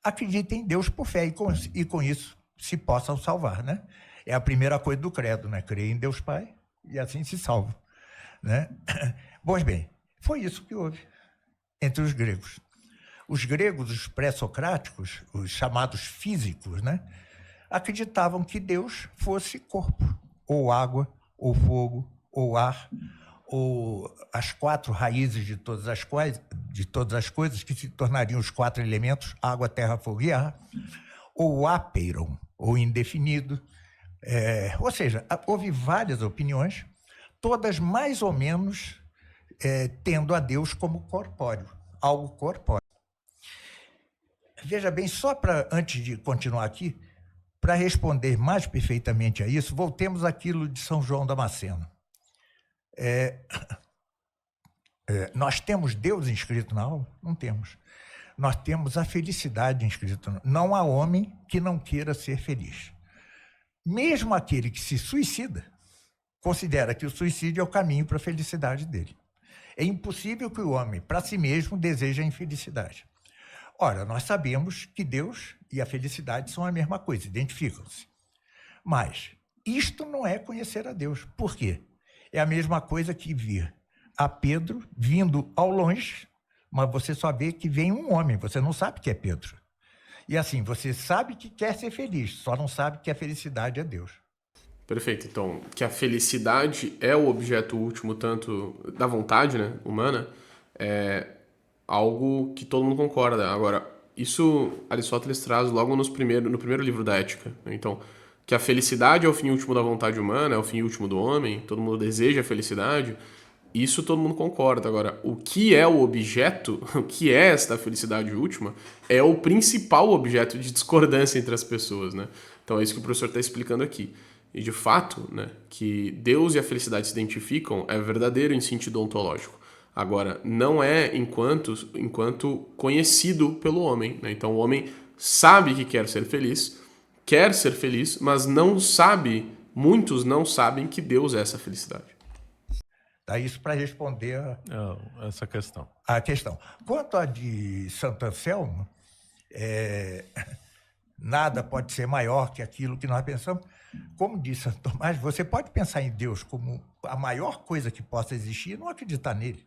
acreditem em Deus por fé e com isso se possam salvar, né? É a primeira coisa do credo, né? Crer em Deus Pai e assim se salva, né? Pois bem, foi isso que houve entre os gregos. Os gregos, os pré-socráticos, os chamados físicos, né, acreditavam que Deus fosse corpo, ou água, ou fogo, ou ar, ou as quatro raízes de todas as coisas que se tornariam os quatro elementos, água, terra, fogo e ar, ou apeiron, ou indefinido. Ou seja, houve várias opiniões, todas mais ou menos tendo a Deus como corpóreo, algo corpóreo. Veja bem, só para, antes de continuar aqui, para responder mais perfeitamente a isso, voltemos àquilo de São João Damasceno. Nós temos Deus inscrito na alma? Não temos. Nós temos a felicidade inscrita. Não há homem que não queira ser feliz. Mesmo aquele que se suicida, considera que o suicídio é o caminho para a felicidade dele. É impossível que o homem, para si mesmo, deseje a infelicidade. Ora, nós sabemos que Deus e a felicidade são a mesma coisa, identificam-se. Mas isto não é conhecer a Deus. Por quê? É a mesma coisa que vir a Pedro vindo ao longe, mas você só vê que vem um homem, você não sabe que é Pedro. E assim, você sabe que quer ser feliz, só não sabe que a felicidade é Deus. Perfeito. Então, que a felicidade é o objeto último tanto da vontade, né, humana, é algo que todo mundo concorda. Agora, isso Aristóteles traz logo no primeiro livro da Ética, né? Então, que a felicidade é o fim último da vontade humana, é o fim último do homem, todo mundo deseja a felicidade, isso todo mundo concorda. Agora, o que é o objeto, o que é esta felicidade última, é o principal objeto de discordância entre as pessoas, né? Então é isso que o professor está explicando aqui. E de fato, né, que Deus e a felicidade se identificam é verdadeiro em sentido ontológico. Agora, não é enquanto conhecido pelo homem, né? Então o homem sabe que quer ser feliz, mas não sabe, muitos não sabem que Deus é essa felicidade. Tá, isso para responder essa questão. a questão. Quanto a de Santo Anselmo, nada pode ser maior que aquilo que nós pensamos. Como disse Santo Tomás, você pode pensar em Deus como a maior coisa que possa existir e não acreditar nele.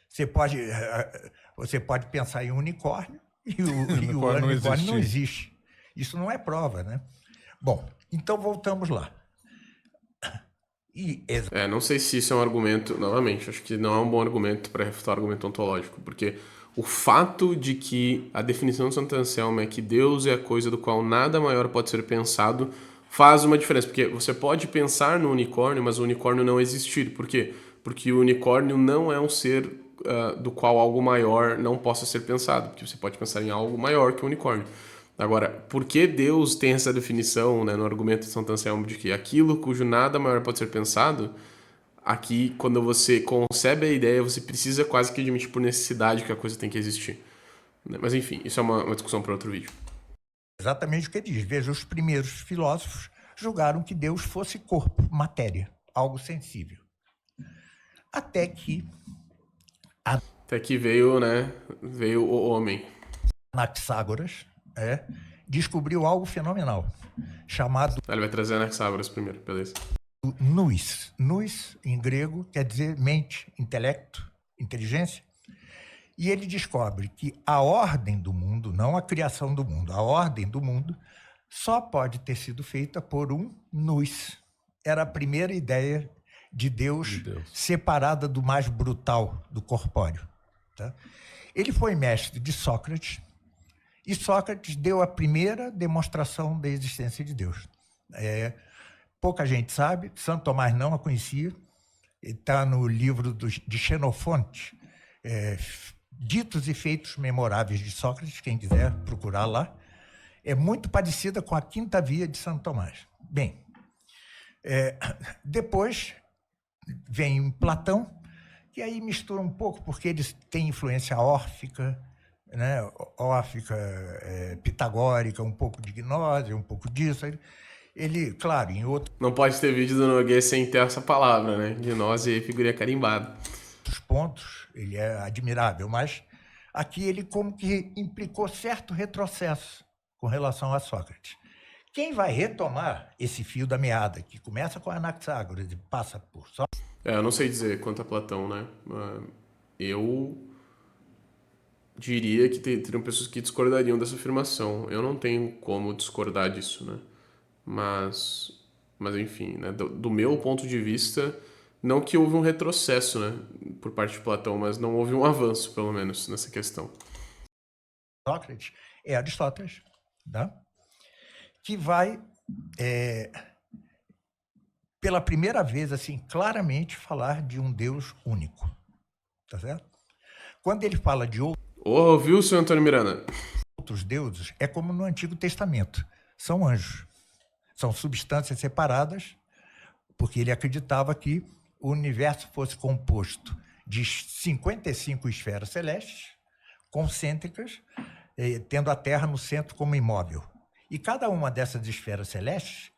Você pode pensar em um unicórnio e o unicórnio não existe. Isso não é prova, né? Bom, então voltamos lá. Não sei se isso é um argumento, novamente, acho que não é um bom argumento para refutar o argumento ontológico, porque o fato de que a definição de Santo Anselmo é que Deus é a coisa do qual nada maior pode ser pensado faz uma diferença, porque você pode pensar no unicórnio, mas o unicórnio não existir. Por quê? Porque o unicórnio não é um ser do qual algo maior não possa ser pensado, porque você pode pensar em algo maior que o unicórnio. Agora, por que Deus tem essa definição, né, no argumento de Santo Anselmo de que aquilo cujo nada maior pode ser pensado, aqui, quando você concebe a ideia, você precisa quase que admitir por necessidade que a coisa tem que existir. Mas enfim, isso é uma discussão para outro vídeo. Exatamente o que ele diz. Veja, os primeiros filósofos julgaram que Deus fosse corpo, matéria, algo sensível. Até que veio o homem. Anaxágoras, descobriu algo fenomenal, chamado Ele vai trazer Anaxágoras primeiro, beleza. nous. Nous, em grego, quer dizer mente, intelecto, inteligência. E ele descobre que a ordem do mundo, não a criação do mundo, a ordem do mundo só pode ter sido feita por um nous. Era a primeira ideia de Deus, separada do mais brutal, do corpóreo. Tá? Ele foi mestre de Sócrates, e Sócrates deu a primeira demonstração da existência de Deus. Pouca gente sabe, Santo Tomás não a conhecia, está no livro de Xenofonte, Ditos e Feitos Memoráveis de Sócrates, quem quiser procurar lá. É muito parecida com a Quinta Via de Santo Tomás. Bem, depois vem Platão, que aí mistura um pouco, porque eles têm influência órfica, né? Órfica, pitagórica, um pouco de gnose, um pouco disso. Ele, claro, em outros Não pode ter vídeo do Nogueira sem ter essa palavra, né? Gnose e figurinha carimbada. pontos, ele é admirável, mas aqui ele como que implicou certo retrocesso com relação a Sócrates. Quem vai retomar esse fio da meada, que começa com Anaxágoras e passa por Sócrates? Eu não sei dizer quanto a Platão, né? Eu diria que teriam pessoas que discordariam dessa afirmação. Eu não tenho como discordar disso, né? Mas enfim, né? Do meu ponto de vista, não que houve um retrocesso, né? Por parte de Platão, mas não houve um avanço, pelo menos, nessa questão. Sócrates é Aristóteles, tá? Que vai, pela primeira vez, assim, claramente falar de um Deus único, tá certo? Quando ele fala de Ouviu, senhor Antônio Miranda? outros deuses, é como no Antigo Testamento, são anjos, são substâncias separadas, porque ele acreditava que o universo fosse composto de 55 esferas celestes, concêntricas, tendo a Terra no centro como imóvel. E cada uma dessas esferas celestes,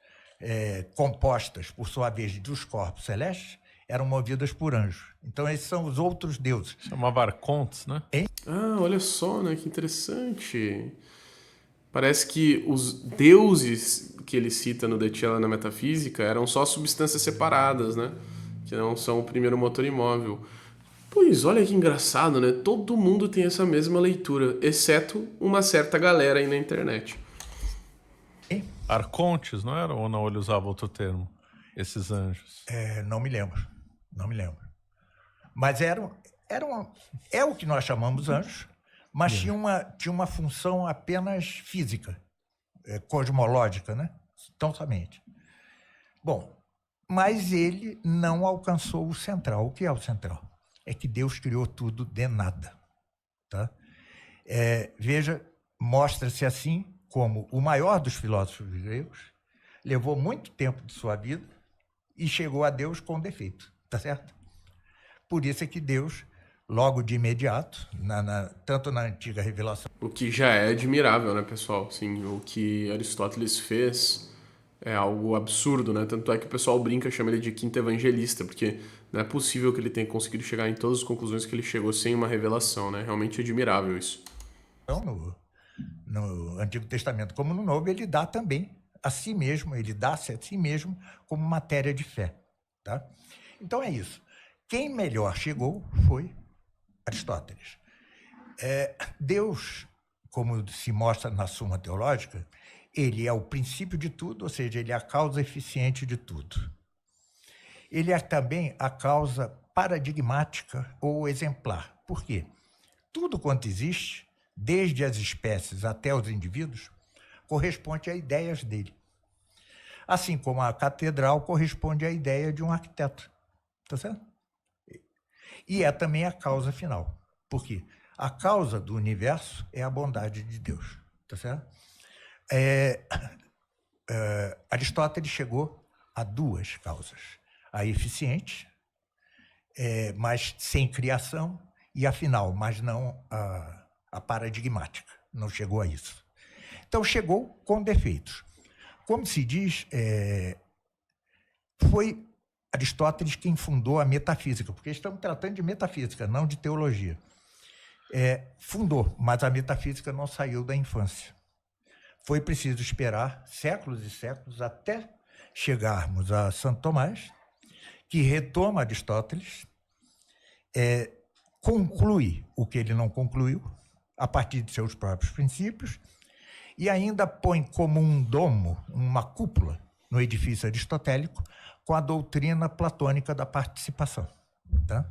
compostas, por sua vez, dos corpos celestes, eram movidas por anjos. Então, esses são os outros deuses. Chamava arcontes, né? Ah, olha só, né? Que interessante. Parece que os deuses que ele cita no De Cielo na Metafísica eram só substâncias separadas, né? Que não são o primeiro motor imóvel. Pois, olha que engraçado, né? Todo mundo tem essa mesma leitura, exceto uma certa galera aí na internet. Arcontes, não era? Ou não, ele usava outro termo? Esses anjos. Não me lembro. Mas é o que nós chamamos anjos, mas tinha uma função apenas física, cosmológica, né? Tão somente. Bom, mas ele não alcançou o central. O que é o central? É que Deus criou tudo de nada. Tá? Veja, mostra-se assim como o maior dos filósofos gregos levou muito tempo de sua vida e chegou a Deus com defeito, tá certo? Por isso é que Deus, logo de imediato, tanto na antiga revelação... O que já é admirável, né, pessoal? Sim, o que Aristóteles fez é algo absurdo, né? Tanto é que o pessoal brinca, chama ele de quinto evangelista, porque não é possível que ele tenha conseguido chegar em todas as conclusões que ele chegou sem uma revelação, né? Realmente admirável isso. No Antigo Testamento, como no Novo, ele dá também a si mesmo, ele dá-se a si mesmo como matéria de fé. Tá? Então é isso. Quem melhor chegou foi Aristóteles. Deus, como se mostra na Suma Teológica, ele é o princípio de tudo, ou seja, ele é a causa eficiente de tudo. Ele é também a causa paradigmática ou exemplar. Por quê? Tudo quanto existe, desde as espécies até os indivíduos, corresponde a ideias dele. Assim como a catedral corresponde à ideia de um arquiteto. Tá certo? E é também a causa final. Por quê? A causa do universo é a bondade de Deus. Tá certo? Aristóteles chegou a duas causas. A eficiente, mas sem criação, e a final, mas não a paradigmática. Não chegou a isso. Então, chegou com defeitos. Como se diz, foi Aristóteles quem fundou a metafísica, porque estamos tratando de metafísica, não de teologia. Fundou, mas a metafísica não saiu da infância. foi preciso esperar séculos e séculos até chegarmos a Santo Tomás, que retoma Aristóteles, conclui o que ele não concluiu, a partir de seus próprios princípios, e ainda põe como um domo, uma cúpula, no edifício aristotélico, com a doutrina platônica da participação. Tá?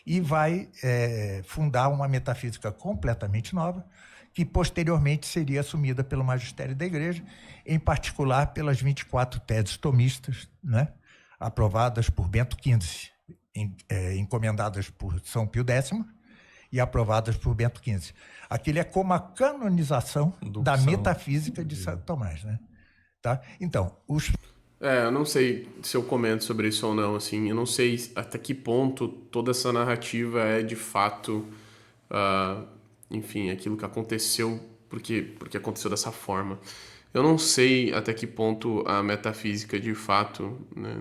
E vai fundar uma metafísica completamente nova, que posteriormente seria assumida pelo magistério da Igreja, em particular pelas 24 teses tomistas, né, aprovadas por Bento XV, encomendadas por São Pio X e aprovadas por Bento XV. Aquilo é como a canonização da metafísica de Santo Tomás. Né? Tá? Então, eu não sei se eu comento sobre isso ou não, assim, eu não sei até que ponto toda essa narrativa é de fato, enfim, aquilo que aconteceu, porque aconteceu dessa forma. Eu não sei até que ponto a metafísica de fato, né,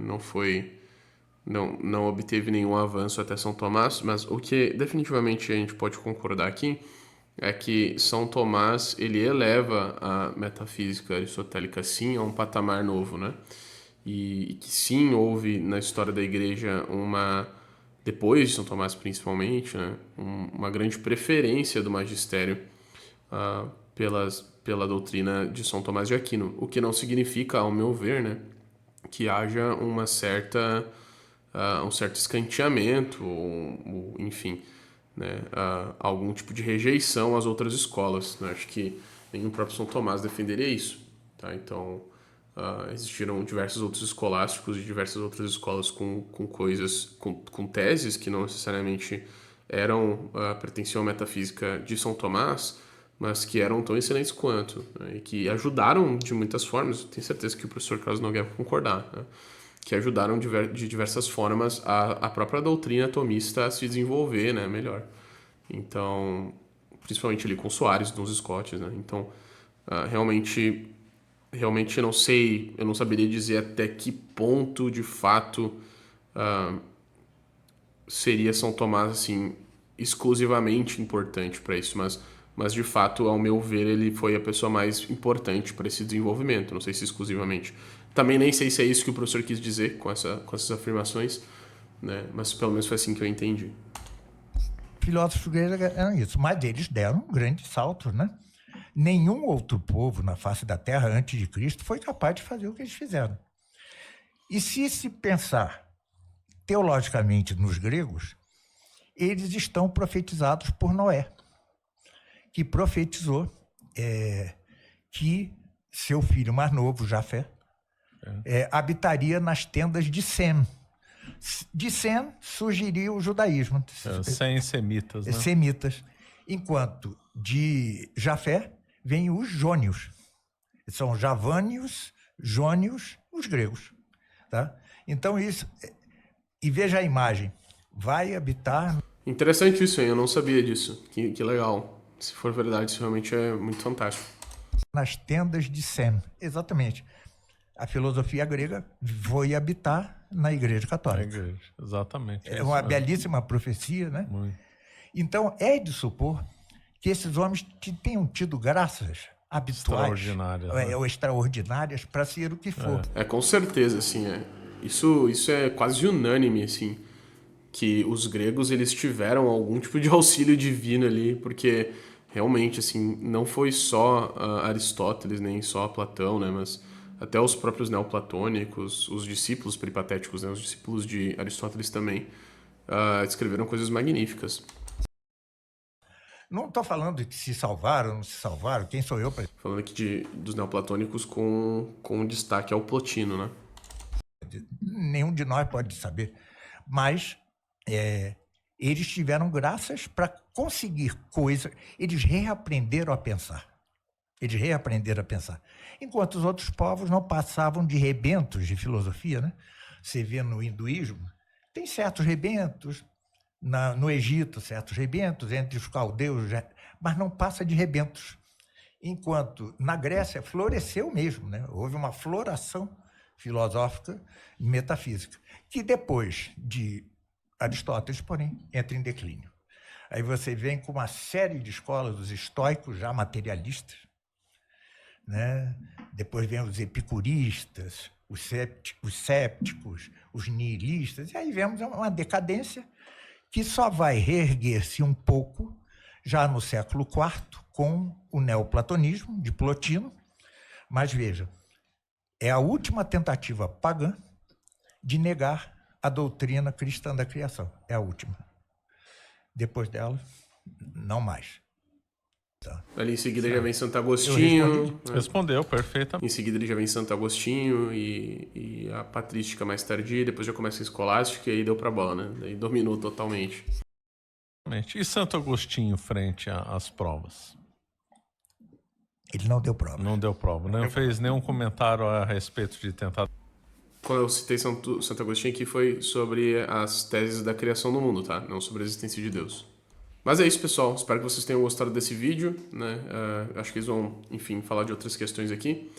não obteve nenhum avanço até São Tomás, mas o que definitivamente a gente pode concordar aqui é que São Tomás, ele eleva a metafísica aristotélica, sim, a um patamar novo, né? E que sim, houve na história da Igreja depois de São Tomás principalmente, né, uma grande preferência do magistério pela doutrina de São Tomás de Aquino, o que não significa, ao meu ver, né, que haja um certo escanteamento, ou enfim, né, algum tipo de rejeição às outras escolas. Né? Acho que nem o próprio São Tomás defenderia isso. Tá? Então, existiram diversos outros escolásticos de diversas outras escolas com teses que não necessariamente pertenciam à metafísica de São Tomás, mas que eram tão excelentes quanto, né? E que ajudaram de muitas formas, tenho certeza que o professor Carlos Nogueira vai concordar, né? Que ajudaram de diversas formas a própria doutrina tomista a se desenvolver, né, melhor. Então, principalmente ali com Soares, nos Scots, né? Então, realmente eu não sei, eu não saberia dizer até que ponto, de fato, seria São Tomás, assim, exclusivamente importante para isso, mas de fato, ao meu ver, ele foi a pessoa mais importante para esse desenvolvimento, não sei se exclusivamente. Também nem sei se é isso que o professor quis dizer com essas afirmações, né? Mas pelo menos foi assim que eu entendi. Filósofos gregos eram isso, mas eles deram um grande salto, né? Nenhum outro povo na face da Terra antes de Cristo foi capaz de fazer o que eles fizeram. E se pensar teologicamente nos gregos, eles estão profetizados por Noé, que profetizou que seu filho mais novo, Jafé, habitaria nas tendas de Sem. De Sem surgiria o judaísmo. Sem semitas, né? Semitas. Enquanto de Jafé vêm os jônios. São javânios, jônios, os gregos. Tá? Então, isso... E veja a imagem. Vai habitar... Interessante isso, hein? Eu não sabia disso. Que legal. Se for verdade, isso realmente é muito fantástico. Nas tendas de Sem. Exatamente. A filosofia grega foi habitar na Igreja Católica. Na igreja, exatamente. É uma belíssima profecia, né? Muito. Então, é de supor que esses homens tenham tido graças habituais ou extraordinárias para ser o que for. Com certeza, assim, Isso é quase unânime, assim, que os gregos, eles tiveram algum tipo de auxílio divino ali, porque realmente, assim, não foi só Aristóteles, nem só Platão, né, mas até os próprios neoplatônicos, os discípulos peripatéticos, né, os discípulos de Aristóteles também, escreveram coisas magníficas. Não estou falando de se salvaram ou não se salvaram, quem sou eu para... Falando aqui dos neoplatônicos com destaque ao Plotino, né? Nenhum de nós pode saber, mas eles tiveram graças para conseguir coisas, eles reaprenderam a pensar. Enquanto os outros povos não passavam de rebentos de filosofia, né? Você vê no hinduísmo, tem certos rebentos, no Egito, certos rebentos, entre os caldeus, mas não passa de rebentos. Enquanto na Grécia floresceu mesmo, né? Houve uma floração filosófica e metafísica, que depois de Aristóteles, porém, entra em declínio. Aí você vem com uma série de escolas, os estoicos, já materialistas, né? Depois vem os epicuristas, os cépticos, os nihilistas, e aí vemos uma decadência que só vai reerguer-se um pouco já no século IV com o neoplatonismo de Plotino. Mas veja, é a última tentativa pagã de negar a doutrina cristã da criação. É a última. Depois dela, não mais. Tá. Ali em seguida já vem Santo Agostinho. Né? Respondeu, perfeito. Em seguida ele já vem Santo Agostinho e a patrística mais tardia, depois já começa a escolástica e aí deu pra bola, né? Daí dominou totalmente. E Santo Agostinho frente às provas? Ele não deu prova. Não deu prova, não fez nenhum comentário a respeito de tentar... Quando eu citei Santo Agostinho aqui foi sobre as teses da criação do mundo, tá? Não sobre a existência de Deus. Mas é isso, pessoal. Espero que vocês tenham gostado desse vídeo, né? Acho que eles vão, enfim, falar de outras questões aqui.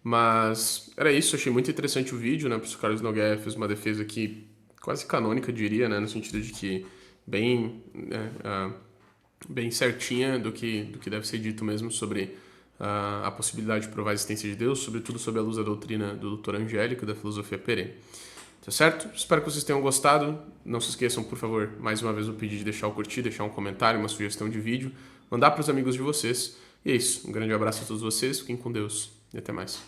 Mas era isso. Achei muito interessante o vídeo, né? O professor Carlos Nogueira fez uma defesa aqui quase canônica, diria, né? No sentido de que bem certinha do que deve ser dito mesmo sobre a possibilidade de provar a existência de Deus, sobretudo sob a luz da doutrina do Dr. Angélico e da filosofia perene. Tá certo? Espero que vocês tenham gostado. Não se esqueçam, por favor, mais uma vez eu pedi de deixar o curtir, deixar um comentário, uma sugestão de vídeo, mandar para os amigos de vocês. E é isso. Um grande abraço a todos vocês, fiquem com Deus e até mais.